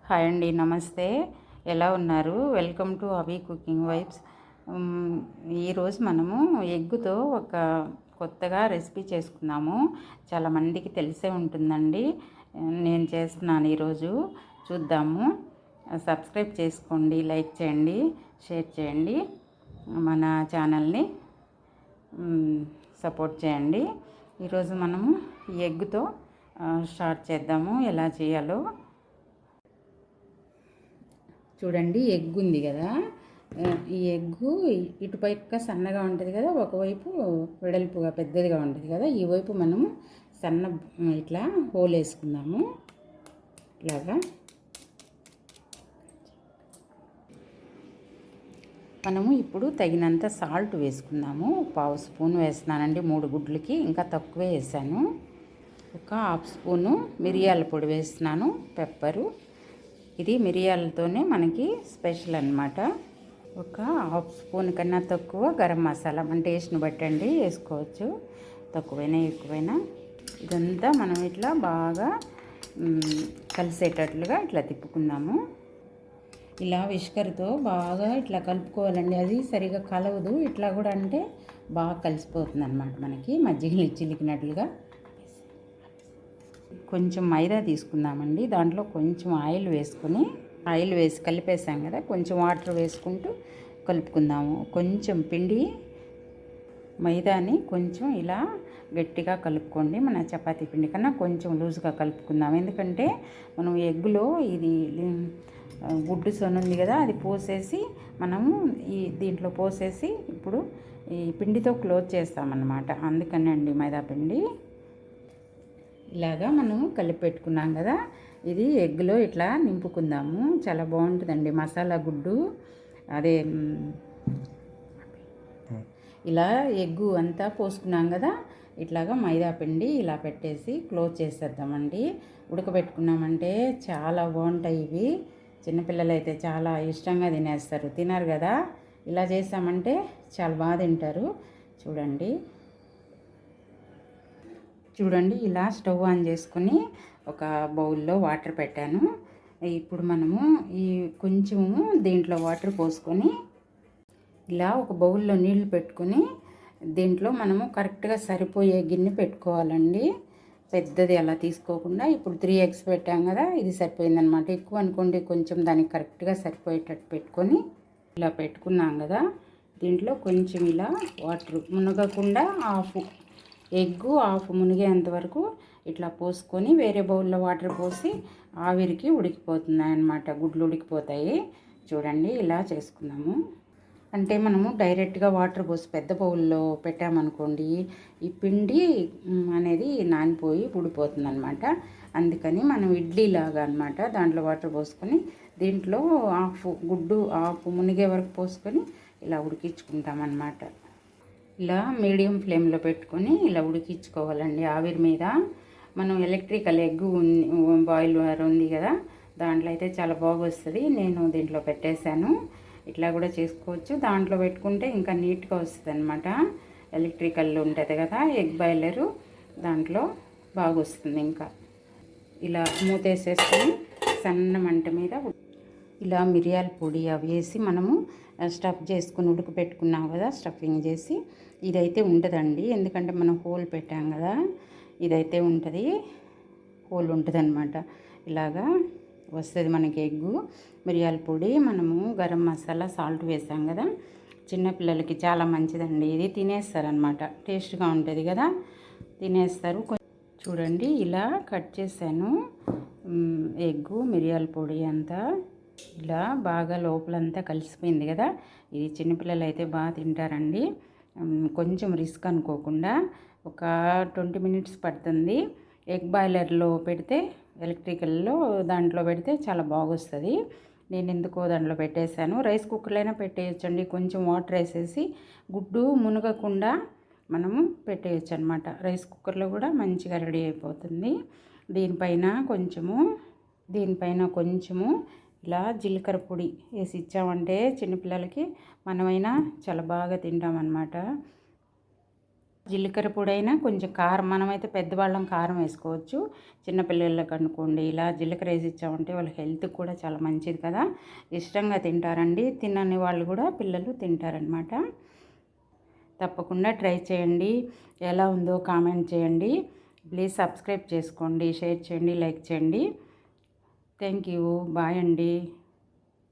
Hi అండి, నమస్తే. ఎలా ఉన్నారు? వెల్కమ్ టు అవి కుకింగ్ వైబ్స్. ఈరోజు మనము ఎగ్గుతో ఒక కొత్తగా రెసిపీ చేసుకున్నాము. చాలామందికి తెలిసే ఉంటుందండి. నేను చేస్తున్నాను ఈరోజు. చూద్దాము. సబ్స్క్రైబ్ చేసుకోండి, లైక్ చేయండి, షేర్ చేయండి. మన ఛానల్ని సపోర్ట్ చేయండి. ఈరోజు మనము ఈ ఎగ్గుతో స్టార్ట్ చేద్దాము. ఎలా చేయాలో చూడండి. ఎగ్ ఉంది కదా, ఈ ఎగ్గు ఇటుపైక సన్నగా ఉంటుంది కదా, ఒకవైపు వెడల్పుగా పెద్దదిగా ఉంటుంది కదా. ఈ వైపు మనము సన్న ఇట్లా హోల్ వేసుకుందాము. ఇలాగా మనము ఇప్పుడు తగినంత సాల్ట్ వేసుకుందాము. 1/2 స్పూన్ వేస్తున్నానండి 3 గుడ్లకి, ఇంకా తక్కువే వేసాను. ఒక 1/2 స్పూను మిరియాల పొడి వేస్తున్నాను, పెప్పరు. ఇది మిరియాలతోనే మనకి స్పెషల్ అన్నమాట. ఒక 1/2 స్పూన్ కన్నా తక్కువ గరం మసాలా మన టేస్ట్ని బట్టండి వేసుకోవచ్చు, తక్కువైనా ఎక్కువైనా. ఇదంతా మనం ఇట్లా బాగా కలిసేటట్లుగా ఇట్లా తిప్పుకుందాము. ఇలా విష్కర్తో బాగా ఇట్లా కలుపుకోవాలండి. అది సరిగా కలవదు. ఇట్లా కూడా అంటే బాగా కలిసిపోతుంది అన్నమాట, మనకి మజ్జిగ చిలికినట్లుగా. కొంచెం మైదా తీసుకుందామండి. దాంట్లో కొంచెం ఆయిల్ వేసి కలిపేసాం కదా, కొంచెం వాటర్ వేసుకుంటూ కలుపుకుందాము. కొంచెం పిండి మైదాని కొంచెం ఇలా గట్టిగా కలుపుకోండి. మన చపాతీ పిండి కన్నా కొంచెం లూజ్గా కలుపుకుందాం. ఎందుకంటే మనం ఎగ్గులో ఇది గుడ్డు సొన ఉంది కదా, అది పోసేసి మనము దీంట్లో పోసేసి ఇప్పుడు ఈ పిండితో క్లోజ్ చేస్తామన్నమాట. అందుకనే అండి మైదా పిండి. ఇలాగా మనం కలిపి పెట్టుకున్నాం కదా, ఇది ఎగ్గులో ఇట్లా నింపుకుందాము. చాలా బాగుంటుందండి మసాలా గుడ్డు. అదే ఇలా ఎగ్గు అంతా పోసుకున్నాం కదా, ఇట్లాగా మైదా పిండి ఇలా పెట్టేసి క్లోజ్ చేసేద్దామండి. ఉడకబెట్టుకున్నామంటే చాలా బాగుంటాయి ఇవి. చిన్నపిల్లలు అయితే చాలా ఇష్టంగా తినేస్తారు. తినరు కదా, ఇలా చేసామంటే చాలా బాగా తింటారు. చూడండి ఇలా స్టవ్ ఆన్ చేసుకొని ఒక బౌల్లో వాటర్ పెట్టాను. ఇప్పుడు మనము ఈ కొంచెము దీంట్లో వాటర్ పోసుకొని ఇలా ఒక బౌల్లో నీళ్లు పెట్టుకొని దీంట్లో మనము కరెక్ట్గా సరిపోయే గిన్నె పెట్టుకోవాలండి. పెద్దది అలా తీసుకోకుండా. ఇప్పుడు 3 eggs పెట్టాం కదా, ఇది సరిపోయిందనమాట. ఎక్కువ అనుకోండి, కొంచెం దానికి కరెక్ట్గా సరిపోయేటట్టు పెట్టుకొని ఇలా పెట్టుకున్నాం కదా, దీంట్లో కొంచెం ఇలా వాటర్ మునగకుండా ఎగ్గు హాఫ్ మునిగేంత వరకు ఇట్లా పోసుకొని వేరే బౌల్లో వాటర్ పోసి ఆవిరికి ఉడికిపోతున్నాయి అన్నమాట. గుడ్లు ఉడికిపోతాయి. చూడండి ఇలా చేసుకున్నాము. అంటే మనము డైరెక్ట్గా వాటర్ పోసి పెద్ద బౌల్లో పెట్టామనుకోండి, ఈ పిండి అనేది నానిపోయి ఉడిపోతుంది అనమాట. అందుకని మనం ఇడ్లీలాగా అనమాట, దాంట్లో వాటర్ పోసుకొని దీంట్లో గుడ్డు హాఫ్ మునిగే వరకు పోసుకొని ఇలా ఉడికించుకుంటామన్నమాట. ఇలా మీడియం ఫ్లేమ్లో పెట్టుకొని ఇలా ఉడికించుకోవాలండి ఆవిరి మీద. మనం ఎలక్ట్రికల్ ఎగ్ బాయిలర్ ఉంది కదా, దాంట్లో అయితే చాలా బాగా వస్తుంది. నేను దీంట్లో పెట్టేశాను. ఇట్లా కూడా చేసుకోవచ్చు. దాంట్లో పెట్టుకుంటే ఇంకా నీట్గా వస్తుంది అనమాట. ఎలక్ట్రికల్ ఉంటుంది కదా ఎగ్ బాయిలరు, దాంట్లో బాగా వస్తుంది. ఇంకా ఇలా మూతేసేసుకొని సన్న మంట మీద ఇలా మిరియాల పొడి అవి వేసి మనము స్టఫ్ చేసుకుని ఉడకపెట్టుకున్నాం కదా, స్టఫింగ్ చేసి. ఇదైతే ఉంటుందండి, ఎందుకంటే మనం హోల్ పెట్టాం కదా, ఇదైతే ఉంటుంది, హోల్ ఉంటుంది అనమాట. ఇలాగా వస్తుంది మనకి ఎగ్గు. మిరియాల పొడి, మనము గరం మసాలా, సాల్ట్ వేసాం కదా, చిన్నపిల్లలకి చాలా మంచిదండి. ఇది తినేస్తారనమాట, టేస్ట్గా ఉంటుంది కదా, తినేస్తారు. చూడండి ఇలా కట్ చేశాను ఎగ్గు. మిరియాల పొడి అంతా ఇలా బాగా లోపలంతా కలిసిపోయింది కదా. ఇది చిన్నపిల్లలు అయితే బాగా తింటారండి. కొంచెం రిస్క్ అనుకోకుండా ఒక 20 minutes పడుతుంది. ఎగ్ బాయిలర్లో పెడితే, ఎలక్ట్రికల్లో దాంట్లో పెడితే చాలా బాగొస్తుంది. నేను ఎందుకో దాంట్లో పెట్టేశాను. రైస్ కుక్కర్లో అయినా పెట్టేయచ్చండి. కొంచెం వాటర్ వేసేసి గుడ్డు మునగకుండా మనము పెట్టేయచ్చు అనమాట. రైస్ కుక్కర్లో కూడా మంచిగా రెడీ అయిపోతుంది. దీనిపైన కొంచెము ఇలా జీలకర్ర పొడి వేసి ఇచ్చామంటే చిన్నపిల్లలకి మనమైనా చాలా బాగా తింటామన్నమాట. జీలకర్ర పొడైనా కొంచెం కారం, మనమైతే పెద్దవాళ్ళం కారం వేసుకోవచ్చు. చిన్నపిల్లలకు అనుకోండి ఇలా జీలకర్ర వేసి ఇచ్చామంటే వాళ్ళ హెల్త్కి కూడా చాలా మంచిది కదా, ఇష్టంగా తింటారండి. తినని వాళ్ళు కూడా పిల్లలు తింటారనమాట. తప్పకుండా ట్రై చేయండి. ఎలా ఉందో కామెంట్ చేయండి. ప్లీజ్ సబ్స్క్రైబ్ చేసుకోండి, షేర్ చేయండి, లైక్ చేయండి. Thank you. బాయ్ అండి.